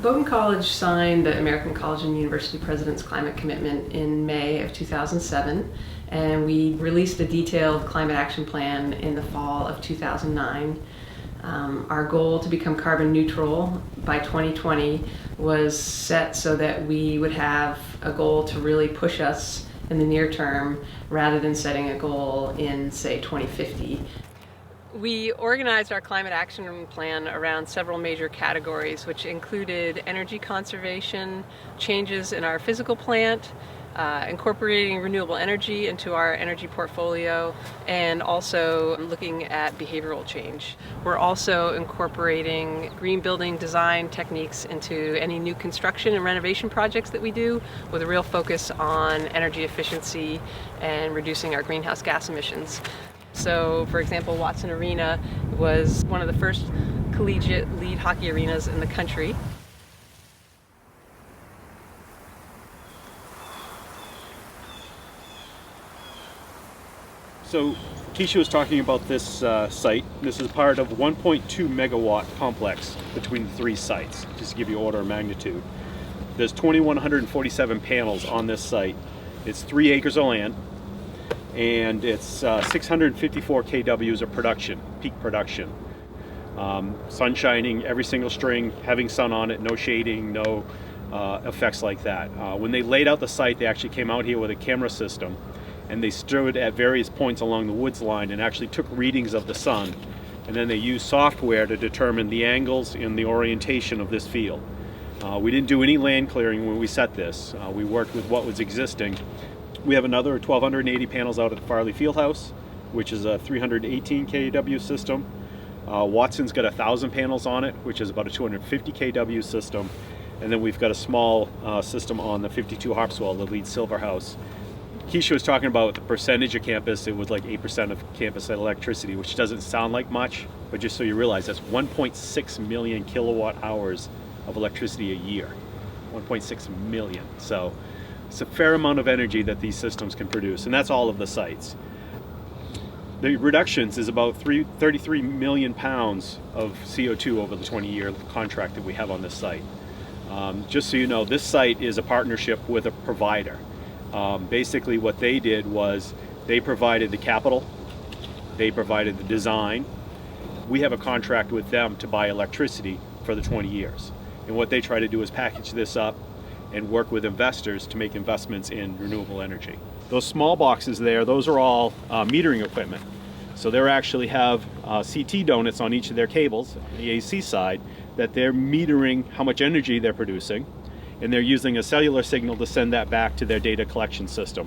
Bowdoin College signed the American College and University President's Climate Commitment in May of 2007, and we released a detailed climate action plan in the fall of 2009. Our goal to become carbon neutral by 2020 was set so that we would have a goal to really push us in the near term rather than setting a goal in, say, 2050. We organized our climate action plan around several major categories, which included energy conservation, changes in our physical plant, incorporating renewable energy into our energy portfolio, and also looking at behavioral change. We're also incorporating green building design techniques into any new construction and renovation projects that we do, with a real focus on energy efficiency and reducing our greenhouse gas emissions. So, for example, Watson Arena was one of the first collegiate lead hockey arenas in the country. So Keisha was talking about this site. This is part of a 1.2 megawatt complex between the three sites, just to give you order of magnitude. There's 2,147 panels on this site. It's 3 acres of land, and it's 654 kWs of production, peak production. Sun shining every single string, having sun on it, no shading, no effects like that. When they laid out the site, they actually came out here with a camera system, and they stood at various points along the woods line and actually took readings of the sun, and then they used software to determine the angles and the orientation of this field. We didn't do any land clearing when we set this. We worked with what was existing. We have another 1,280 panels out at the Farley Field House, which is a 318 kW system. Watson's got 1,000 panels on it, which is about a 250 kW system. And then we've got a small system on the 52 Harpswell, the lead silver house. Keisha was talking about the percentage of campus. It was like 8% of campus had electricity, which doesn't sound like much, but just so you realize, that's 1.6 million kilowatt hours of electricity a year. 1.6 million. So it's a fair amount of energy that these systems can produce, and that's all of the sites. The reductions is about 33 million pounds of CO2 over the 20-year contract that we have on this site. Just so you know, this site is a partnership with a provider. Basically what they did was they provided the capital, they provided the design. We have a contract with them to buy electricity for the 20 years. And what they try to do is package this up and work with investors to make investments in renewable energy. Those small boxes there, those are all metering equipment. So they actually have CT donuts on each of their cables, the AC side, that they're metering how much energy they're producing, and they're using a cellular signal to send that back to their data collection system.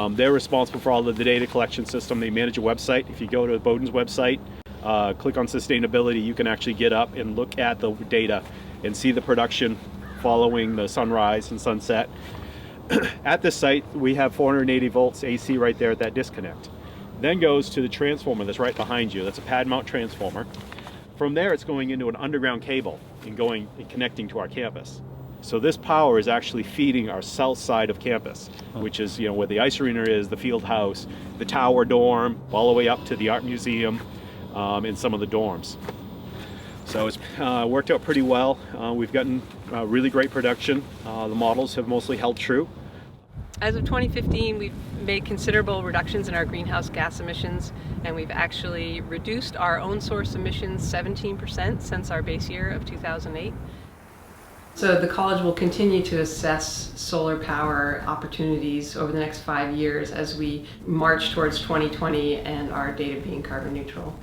They're responsible for all of the data collection system. They manage a website. If you go to Bowdoin's website, click on sustainability, you can actually get up and look at the data and see the production following the sunrise and sunset. At this site, we have 480 volts AC right there at that disconnect. Then goes to the transformer that's right behind you. That's a pad mount transformer. From there, it's going into an underground cable and connecting to our campus. So this power is actually feeding our south side of campus, which is where the ice arena is, the field house, the tower dorm, all the way up to the art museum, and some of the dorms. So it's worked out pretty well. We've gotten really great production. The models have mostly held true. As of 2015, we've made considerable reductions in our greenhouse gas emissions, and we've actually reduced our own source emissions 17% since our base year of 2008. So the college will continue to assess solar power opportunities over the next 5 years as we march towards 2020 and our data being carbon neutral.